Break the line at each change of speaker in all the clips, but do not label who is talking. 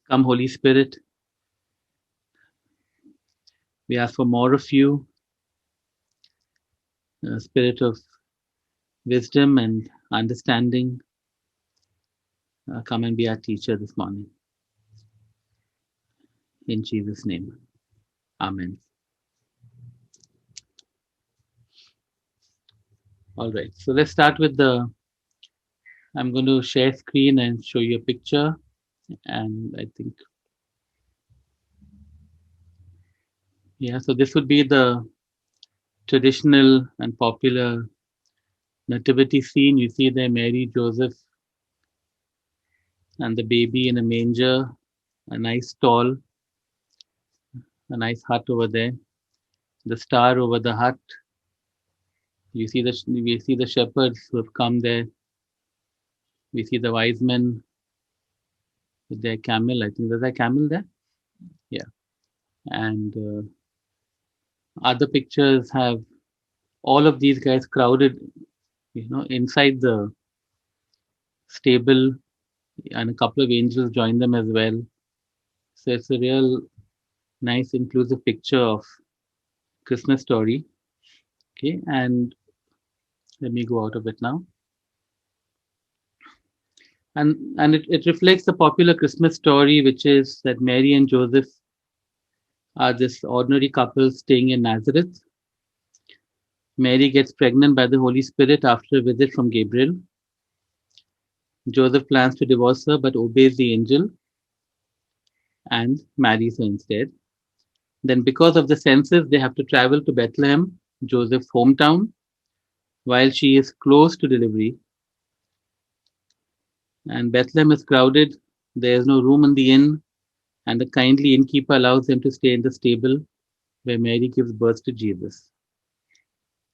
Come, Holy Spirit, we ask for more of you, spirit of wisdom and understanding. Come and be our teacher this morning. In Jesus' name. Amen. All right. So let's start with I'm going to share screen and show you a picture. And I think, yeah, so this would be the traditional and popular nativity scene. You see there Mary, Joseph, and the baby in a manger, a nice stall, a nice hut over there, the star over the hut. We see the shepherds who have come there. We see the wise men with their camel. I think there's a camel there. Yeah, and other pictures have all of these guys crowded, inside the stable, and a couple of angels join them as well. So it's a real nice, inclusive picture of Christmas story. Okay, and let me go out of it now. And it reflects the popular Christmas story, which is that Mary and Joseph are this ordinary couple staying in Nazareth. Mary gets pregnant by the Holy Spirit after a visit from Gabriel. Joseph plans to divorce her but obeys the angel and marries her instead. Then, because of the census, they have to travel to Bethlehem, Joseph's hometown, while she is close to delivery. And Bethlehem is crowded. There is no room in the inn, and the kindly innkeeper allows them to stay in the stable where Mary gives birth to Jesus.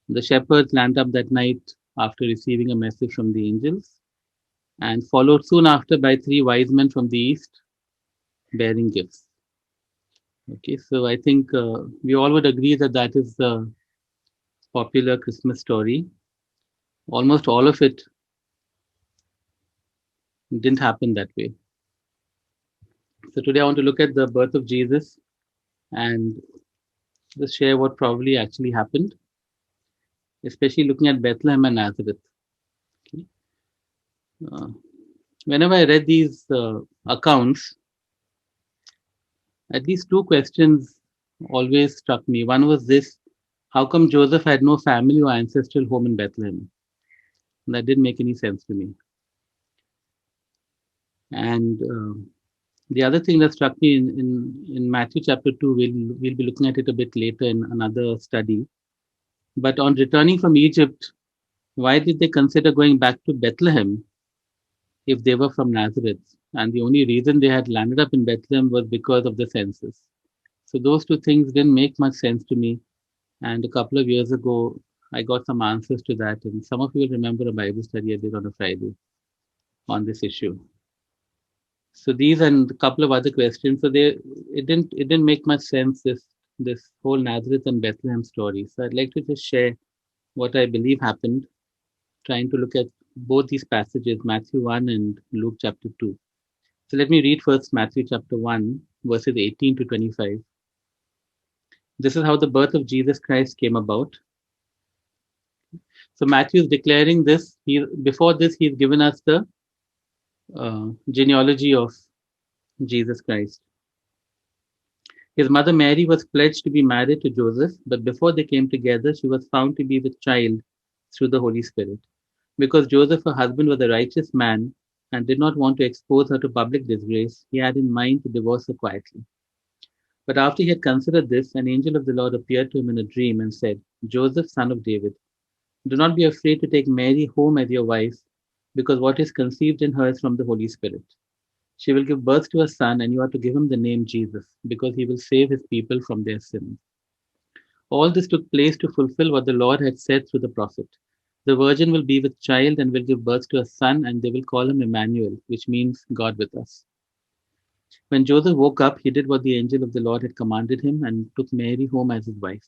The shepherds land up that night after receiving a message from the angels, and followed soon after by three wise men from the east bearing gifts. Okay, so I think we all would agree that that is the popular Christmas story. Almost all of it didn't happen that way. So today I want to look at the birth of Jesus and just share what probably actually happened, especially looking at Bethlehem and Nazareth. Okay. Uh, Whenever I read these accounts, at least two questions always struck me. One was this: how come Joseph had no family or ancestral home in Bethlehem? That didn't make any sense to me. And the other thing that struck me in Matthew chapter 2, we'll be looking at it a bit later in another study. But on returning from Egypt, why did they consider going back to Bethlehem if they were from Nazareth? And the only reason they had landed up in Bethlehem was because of the census. So those two things didn't make much sense to me. And a couple of years ago, I got some answers to that. And some of you will remember a Bible study I did on a Friday on this issue. So these and a couple of other questions. So it didn't make much sense, this whole Nazareth and Bethlehem story. So I'd like to just share what I believe happened, trying to look at both these passages, Matthew 1 and Luke chapter 2. So let me read first Matthew chapter 1, verses 18 to 25. This is how the birth of Jesus Christ came about. So Matthew is declaring this. Before this, he's given us the genealogy of Jesus Christ. His mother Mary was pledged to be married to Joseph, but before they came together, she was found to be with child through the Holy Spirit. Because Joseph, her husband, was a righteous man and did not want to expose her to public disgrace, he had in mind to divorce her quietly. But after he had considered this, an angel of the Lord appeared to him in a dream and said, Joseph, son of David, do not be afraid to take Mary home as your wife, because what is conceived in her is from the Holy Spirit. She will give birth to a son, and you are to give him the name Jesus, because he will save his people from their sins. All this took place to fulfill what the Lord had said through the prophet. The virgin will be with child and will give birth to a son, and they will call him Emmanuel, which means God with us. When Joseph woke up, he did what the angel of the Lord had commanded him and took Mary home as his wife.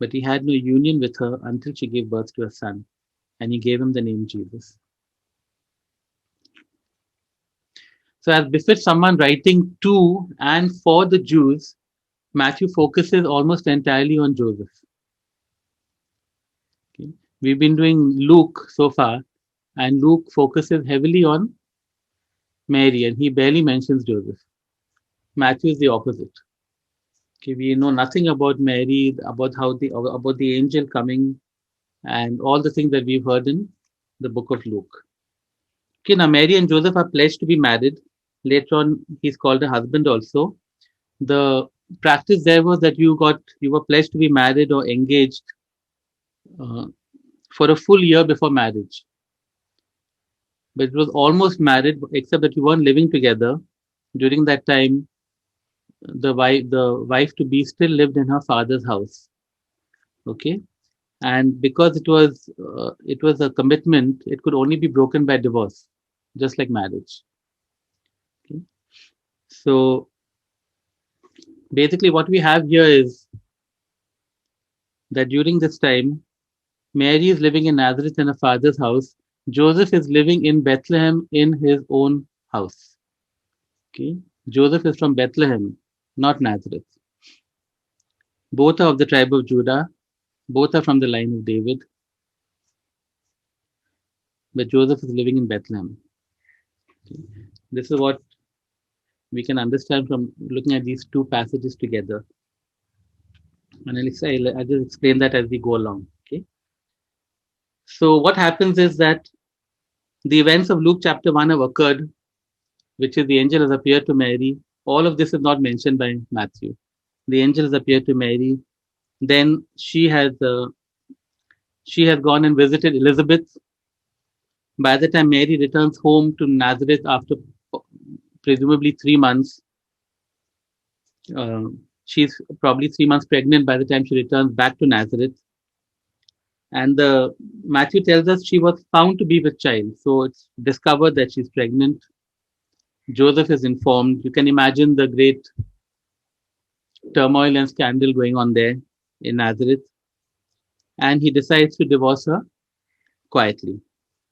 But he had no union with her until she gave birth to a son, and he gave him the name Jesus. So, as befits someone writing to and for the Jews, Matthew focuses almost entirely on Joseph. Okay. We've been doing Luke so far, and Luke focuses heavily on Mary, and he barely mentions Joseph. Matthew is the opposite. Okay, we know nothing about Mary, about the angel coming, and all the things that we've heard in the book of Luke. Okay, now Mary and Joseph are pledged to be married. Later on, he's called a husband also. The practice there was that you were pledged to be married or engaged uh, for a full year before marriage. But it was almost married, except that you weren't living together. During that time, the wife to be still lived in her father's house. Okay, and because it was a commitment, it could only be broken by divorce, just like marriage. Okay? So basically, what we have here is that during this time, Mary is living in Nazareth in her father's house. Joseph is living in Bethlehem in his own house. Okay, Joseph is from Bethlehem, not Nazareth. Both are of the tribe of Judah. Both are from the line of David, but Joseph is living in Bethlehem. Okay. This is what we can understand from looking at these two passages together. And I'll just explain that as we go along. Okay. So what happens is that the events of Luke chapter 1 have occurred, which is the angel has appeared to Mary. All of this is not mentioned by Matthew. The angel has appeared to Mary. Then she has gone and visited Elizabeth. By the time Mary returns home to Nazareth after presumably 3 months, uh, she's probably 3 months pregnant by the time she returns back to Nazareth. And the Matthew tells us she was found to be with child. So it's discovered that she's pregnant. Joseph is informed. You can imagine the great turmoil and scandal going on there in Nazareth. And he decides to divorce her quietly.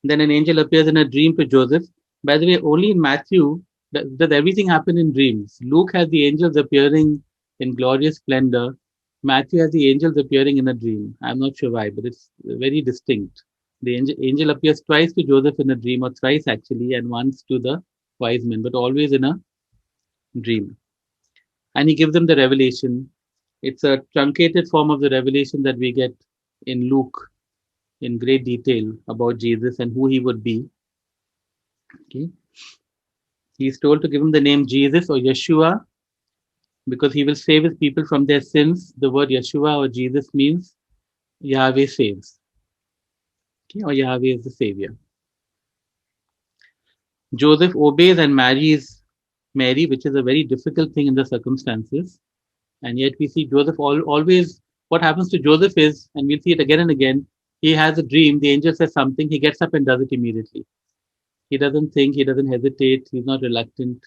Then an angel appears in a dream to Joseph. By the way, only in Matthew does everything happen in dreams. Luke has the angels appearing in glorious splendor. Matthew has the angels appearing in a dream. I'm not sure why, but it's very distinct. The angel appears twice to Joseph in a dream, or thrice actually, and once to the wise men, but always in a dream. And he gives them the revelation. It's a truncated form of the revelation that we get in Luke in great detail about Jesus and who he would be. Okay. He's told to give him the name Jesus or Yeshua because he will save his people from their sins. The word Yeshua or Jesus means Yahweh saves. Okay, or Yahweh is the savior. Joseph obeys and marries Mary, which is a very difficult thing in the circumstances. And yet we see Joseph always, what happens to Joseph is, and we'll see it again and again, he has a dream, the angel says something, he gets up and does it immediately. He doesn't think, he doesn't hesitate, he's not reluctant.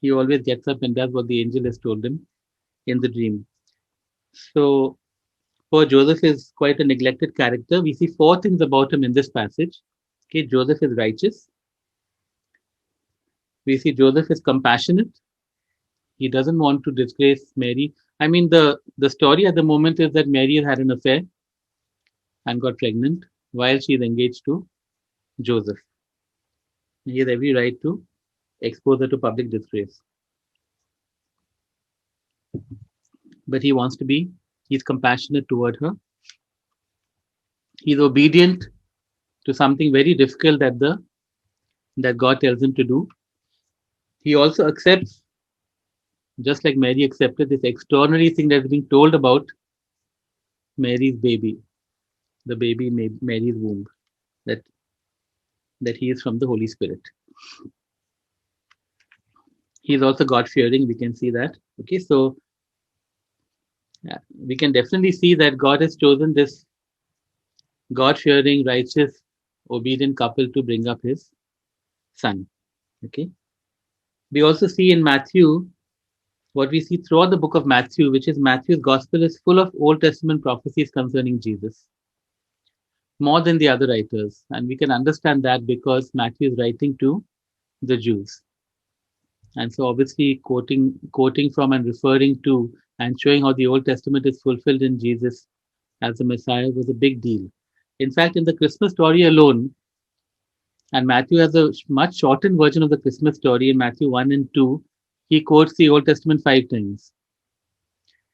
He always gets up and does what the angel has told him in the dream. So poor Joseph is quite a neglected character. We see four things about him in this passage. Okay, Joseph is righteous. We see Joseph is compassionate. He doesn't want to disgrace Mary. I mean, the story at the moment is that Mary has had an affair and got pregnant while she is engaged to Joseph. He has every right to expose her to public disgrace. But he wants to be, he's compassionate toward her. He's obedient to something very difficult that God tells him to do. He also accepts, just like Mary accepted this extraordinary thing that's being told about Mary's baby, the baby in Mary's womb, that that he is from the Holy Spirit. He is also God fearing. We can see that. Okay, so yeah, we can definitely see that God has chosen this God fearing, righteous, obedient couple to bring up his son. Okay, we also see in Matthew what we see throughout the book of Matthew, which is Matthew's gospel is full of Old Testament prophecies concerning Jesus, more than the other writers. And we can understand that because Matthew is writing to the Jews. And so obviously quoting from and referring to and showing how the Old Testament is fulfilled in Jesus as the Messiah was a big deal. In fact, in the Christmas story alone, and Matthew has a much shortened version of the Christmas story in Matthew 1 and 2, he quotes the Old Testament 5 times.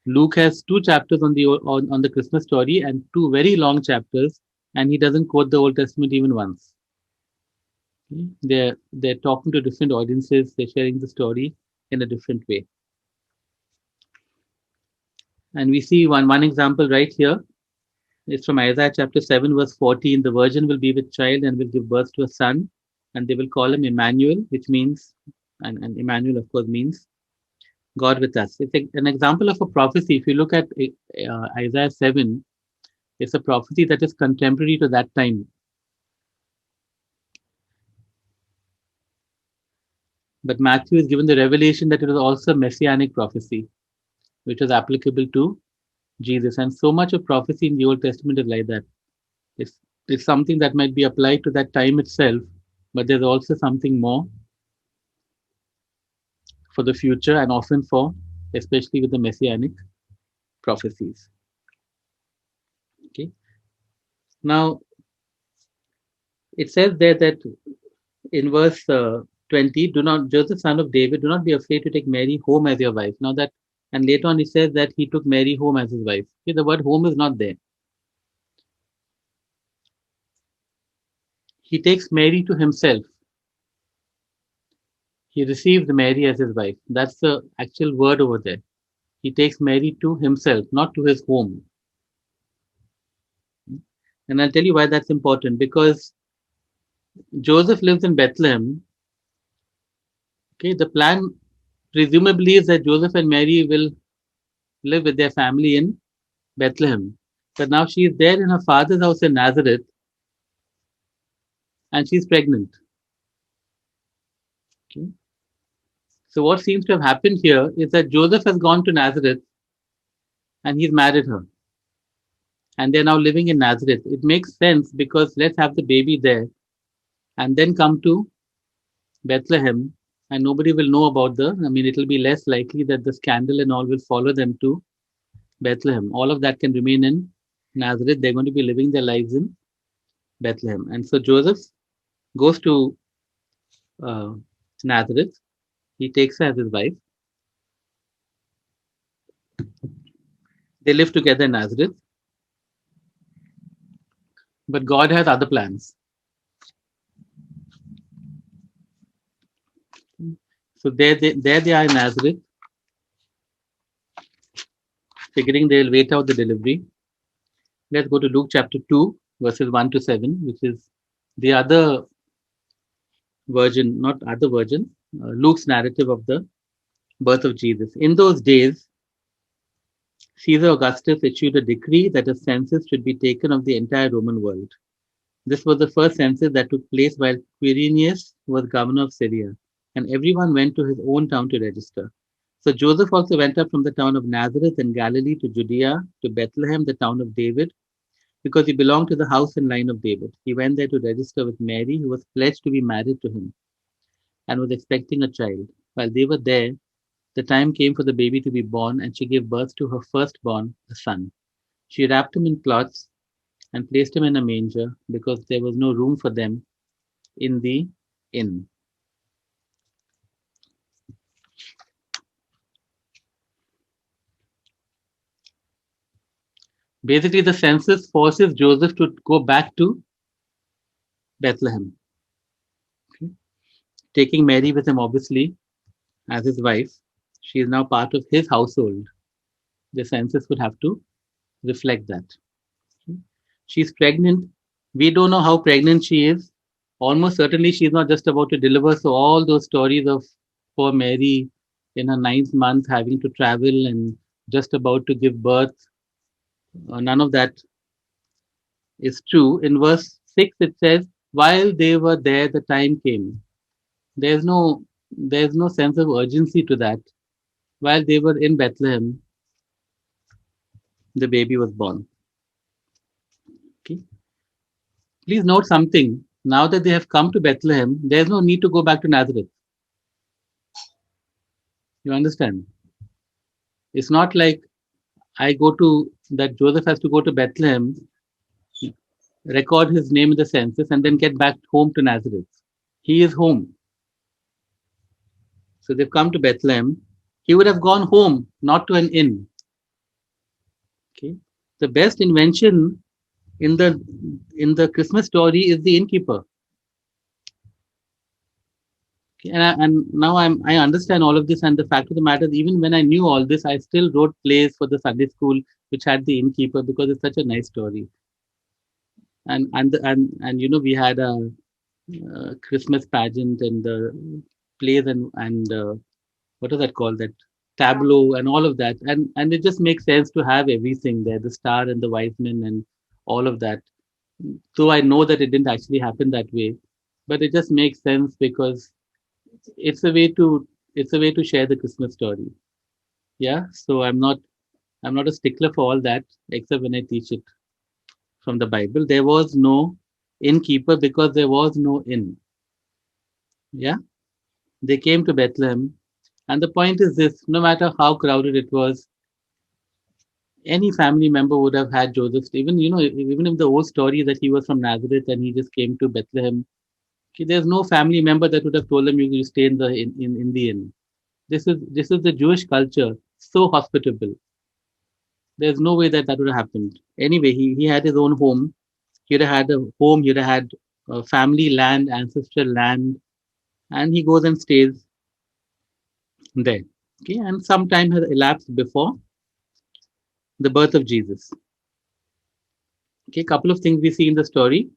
Luke has 2 chapters on the Christmas story and two very long chapters, and he doesn't quote the Old Testament even once. They're talking to different audiences, they're sharing the story in a different way. And we see one example right here. It's from Isaiah chapter 7, verse 14. The virgin will be with child and will give birth to a son, and they will call him Emmanuel, which means, and Emmanuel, of course, means God with us. It's an example of a prophecy. If you look at Isaiah 7, it's a prophecy that is contemporary to that time. But Matthew is given the revelation that it was also a messianic prophecy, which was applicable to Jesus. And so much of prophecy in the Old Testament is like that. It's, it's something that might be applied to that time itself, but there's also something more for the future and often for, especially with the messianic prophecies. Okay. Now, it says there that in verse 20, do not, Joseph, son of David, do not be afraid to take Mary home as your wife. Now that, and later on, it says that he took Mary home as his wife. Okay, the word home is not there. He takes Mary to himself. He received Mary as his wife. That's the actual word over there. He takes Mary to himself, not to his home. And I'll tell you why that's important. Because Joseph lives in Bethlehem. Okay, the plan presumably is that Joseph and Mary will live with their family in Bethlehem. But now she is there in her father's house in Nazareth and she's pregnant. Okay. So, what seems to have happened here is that Joseph has gone to Nazareth and he's married her. And they're now living in Nazareth. It makes sense because let's have the baby there and then come to Bethlehem and nobody will know about it'll be less likely that the scandal and all will follow them to Bethlehem. All of that can remain in Nazareth. They're going to be living their lives in Bethlehem. And so Joseph goes to uh, Nazareth. He takes her as his wife. They live together in Nazareth. But God has other plans. So there they are in Nazareth, figuring they'll wait out the delivery. Let's go to Luke chapter 2, verses 1 to 7, which is the other version, not other version, Luke's narrative of the birth of Jesus. In those days, Caesar Augustus issued a decree that a census should be taken of the entire Roman world. This was the first census that took place while Quirinius was governor of Syria, and everyone went to his own town to register. So Joseph also went up from the town of Nazareth in Galilee to Judea, to Bethlehem, the town of David, because he belonged to the house and line of David. He went there to register with Mary, who was pledged to be married to him and was expecting a child. While they were there, the time came for the baby to be born, and she gave birth to her firstborn, a son. She wrapped him in cloths and placed him in a manger because there was no room for them in the inn. Basically, the census forces Joseph to go back to Bethlehem, okay? Taking Mary with him, obviously, as his wife. She is now part of his household. The census would have to reflect that. Okay? She's pregnant. We don't know how pregnant she is. Almost certainly, she's not just about to deliver. So, all those stories of poor Mary in her ninth month having to travel and just about to give birth, none of that is true. In verse 6, it says, while they were there, the time came. There's no there's no sense of urgency to that. While they were in Bethlehem, the baby was born. Okay. Please note something. Now that they have come to Bethlehem, there's no need to go back to Nazareth. You understand? It's not like I go to that Joseph has to go to Bethlehem, record his name in the census, and then get back home to Nazareth. He is home. So they've come to Bethlehem. He would have gone home, not to an inn. Okay. The best invention in the Christmas story is the innkeeper. Okay. And now I understand all of this, and the fact of the matter is, even when I knew all this, I still wrote plays for the Sunday school which had the innkeeper because it's such a nice story. And we had a Christmas pageant and the plays and what is that called, that tableau and all of that, and it just makes sense to have everything there, the star and the wise men and all of that. So I know that it didn't actually happen that way, but it just makes sense because it's a way to it's a way to share the Christmas story. Yeah, so I'm not a stickler for all that, except when I teach it from the Bible. There was no innkeeper because there was no inn. Yeah, they came to Bethlehem, and the point is this: no matter how crowded it was, any family member would have had Joseph. Even if the old story that he was from Nazareth and he just came to Bethlehem, okay, there's no family member that would have told him you stay in the inn. This is the Jewish culture, so hospitable. There's no way that would have happened. Anyway, he had his own home. He'd have had a home. He'd have had family land, ancestral land, and he goes and stays there. Okay, and some time has elapsed before the birth of Jesus. Okay, couple of things we see in the story.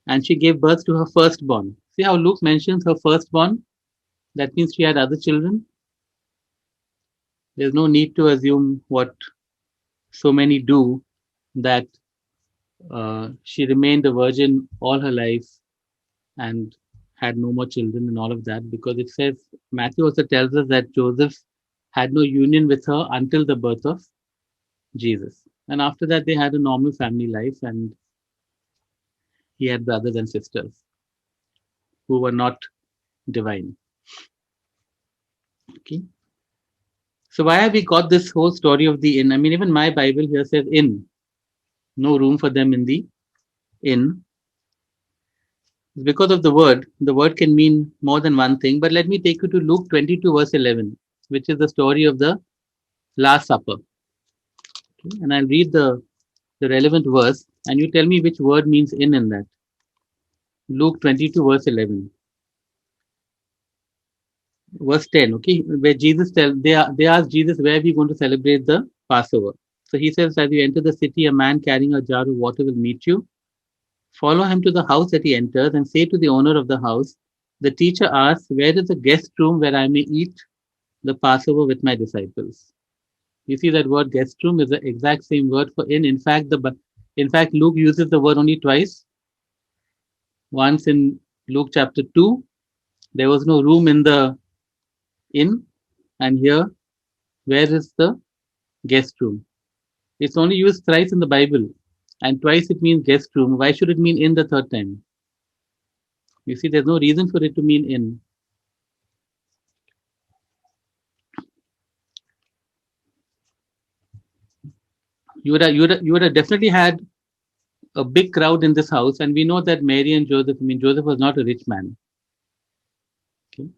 And she gave birth to her firstborn. See how Luke mentions her firstborn? That means she had other children. There's no need to assume what so many do, that she remained a virgin all her life and had no more children and all of that, because it says, Matthew also tells us that Joseph had no union with her until the birth of Jesus. And after that, they had a normal family life, and he had brothers and sisters who were not divine. Okay. So why have we got this whole story of the inn? I mean, even my Bible here says inn. No room for them in the inn. It's because of the word. The word can mean more than one thing. But let me take you to Luke 22, verse 11, which is the story of the Last Supper. Okay? And I'll read the relevant verse, and you tell me which word means in that. Luke 22, verse 11. Verse 10, okay, where they ask Jesus, where are we going to celebrate the Passover? So he says, as you enter the city, a man carrying a jar of water will meet you. Follow him to the house that he enters and say to the owner of the house, the teacher asks, where is the guest room where I may eat the Passover with my disciples? You see that word guest room is the exact same word for inn. In fact, Luke uses the word only twice. Once in Luke chapter 2, there was no room in the inn, and here, where is the guest room? It's only used thrice in the Bible, and twice it means guest room. Why should it mean in the third time? You see, there's no reason for it to mean in. You would have definitely had a big crowd in this house, and we know that Mary and Joseph. I mean, Joseph was not a rich man. Okay,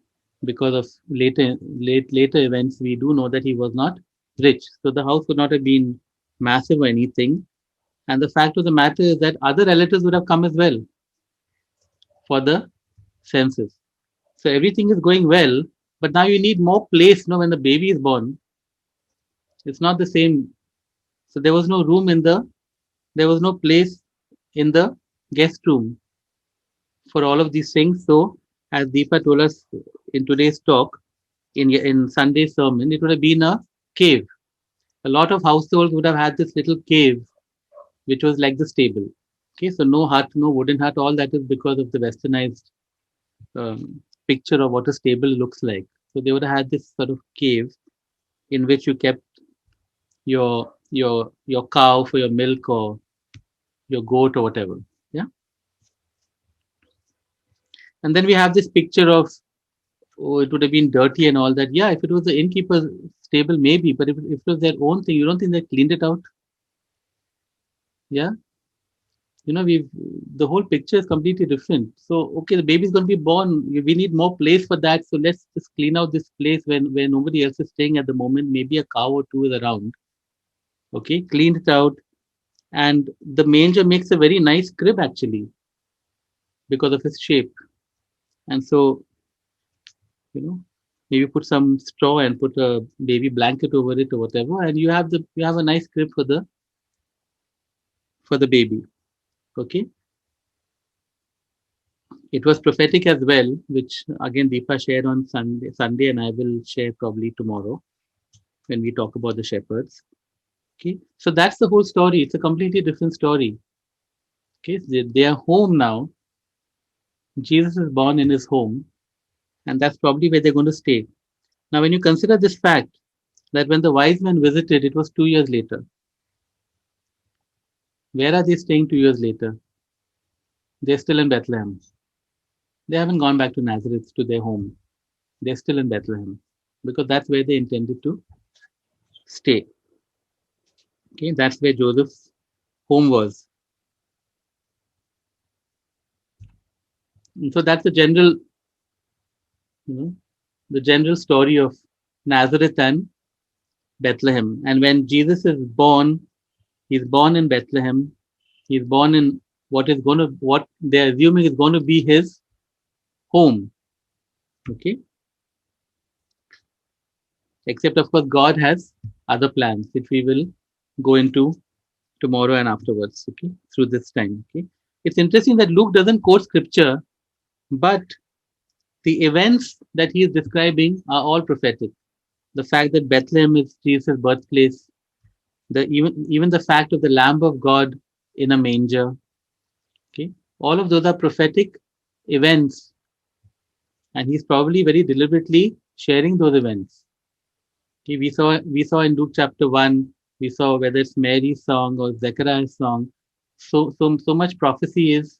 because of later events, we do know that he was not rich. So the house could not have been massive or anything. And the fact of the matter is that other relatives would have come as well for the census. So everything is going well, but now you need more place. When the baby is born, it's not the same. So there was no room there was no place in the guest room for all of these things. So as Deepa told us in today's talk, in Sunday's sermon, it would have been a cave. A lot of households would have had this little cave, which was like the stable. Okay, so no hut, no wooden hut. All that is because of the westernized picture of what a stable looks like. So they would have had this sort of cave in which you kept your cow for your milk, or your goat, or whatever. Yeah. And then we have this picture of oh, it would have been dirty and all that. Yeah, if it was the innkeeper's stable, maybe. But if it was their own thing, you don't think they cleaned it out? Yeah, we've the whole picture is completely different. So, okay, the baby's going to be born. We need more place for that. So let's just clean out this place when where nobody else is staying at the moment. Maybe a cow or two is around. Okay, cleaned it out, and the manger makes a very nice crib actually because of its shape. And so, you know, maybe put some straw and put a baby blanket over it or whatever, and you have a nice crib for the baby. Okay, it was prophetic as well, which again Deepa shared on Sunday, and I will share probably tomorrow when we talk about the shepherds. Okay, so that's the whole story. It's a completely different story. Okay, they are home now. Jesus is born in his home, and that's probably where they're going to stay. Now, when you consider this fact that when the wise men visited, it was 2 years later. Where are they staying 2 years later? They're still in Bethlehem. They haven't gone back to Nazareth to their home. They're still in Bethlehem because that's where they intended to stay. Okay, that's where Joseph's home was. And so that's you know, the general story of Nazareth and Bethlehem. And when Jesus is born, he's born in Bethlehem. He's born in what they're assuming is going to be his home. Okay, except of course God has other plans which we will go into tomorrow and afterwards. Okay, through this time. Okay, it's interesting that Luke doesn't quote scripture, but the events that he is describing are all prophetic. The fact that Bethlehem is Jesus' birthplace, the even the fact of the Lamb of God in a manger. Okay, all of those are prophetic events, and he's probably very deliberately sharing those events. Okay, we saw in Luke chapter 1, we saw whether it's Mary's song or Zechariah's song. So much prophecy is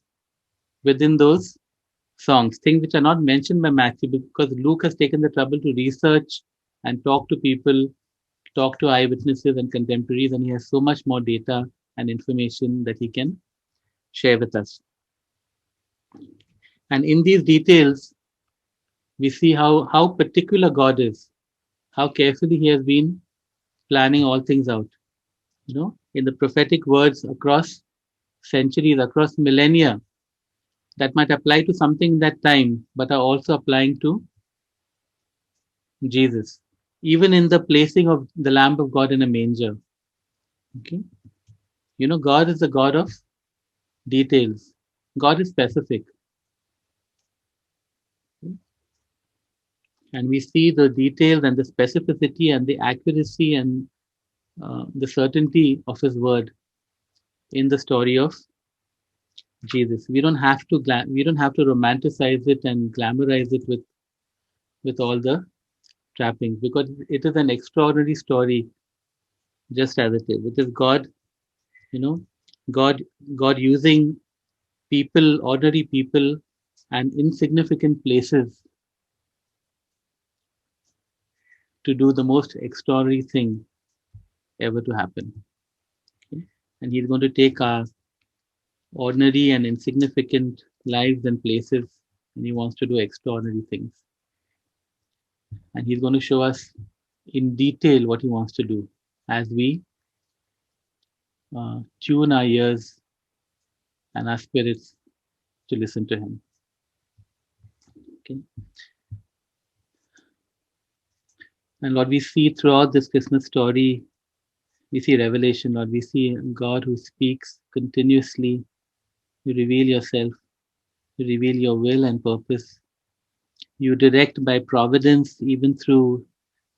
within those songs, things which are not mentioned by Matthew because Luke has taken the trouble to research and talk to people, talk to eyewitnesses and contemporaries, and he has so much more data and information that he can share with us. And in these details, we see how particular God is, how carefully he has been planning all things out. In the prophetic words across centuries, across millennia, that might apply to something that time, but are also applying to Jesus. Even in the placing of the Lamb of God in a manger. Okay. God is the God of details. God is specific. And we see the details and the specificity and the accuracy and the certainty of his word in the story of Jesus. We don't have to romanticize it and glamorize it with all the trappings because it is an extraordinary story just as it is. It is God, you know, God God using people, ordinary people and insignificant places to do the most extraordinary thing ever to happen. Okay? And he's going to take our ordinary and insignificant lives and places and he wants to do extraordinary things. And he's going to show us in detail what he wants to do as we tune our ears and our spirits to listen to him. Okay. And Lord, we see throughout this Christmas story, we see revelation, Lord. We see God who speaks continuously. You reveal yourself, you reveal your will and purpose. You direct by providence, even through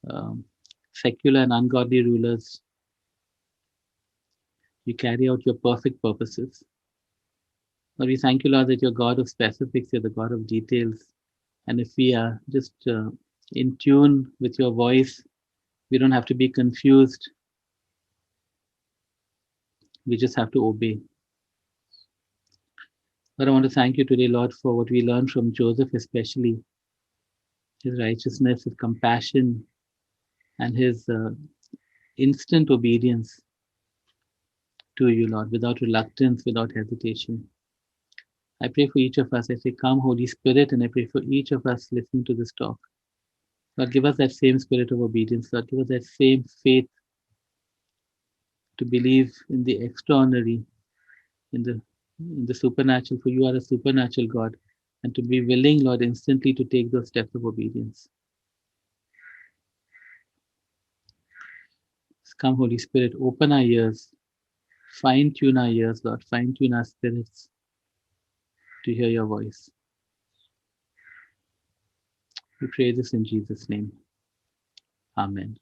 um, secular and ungodly rulers. You carry out your perfect purposes. Lord, we thank you, Lord, that you're God of specifics, you're the God of details. And if we are just in tune with your voice, we don't have to be confused. We just have to obey. Lord, I want to thank you today, Lord, for what we learned from Joseph, especially. His righteousness, His compassion, and His instant obedience to you, Lord, without reluctance, without hesitation. I pray for each of us. I say, Come, Holy Spirit, and I pray for each of us listening to this talk. Lord, give us that same spirit of obedience. Lord, give us that same faith to believe in the extraordinary, in the supernatural, for you are a supernatural God, and to be willing, Lord, instantly to take those steps of obedience. Come, Holy Spirit, open our ears, fine tune our ears, Lord, fine tune our spirits to hear your voice. We pray this in Jesus' name. Amen.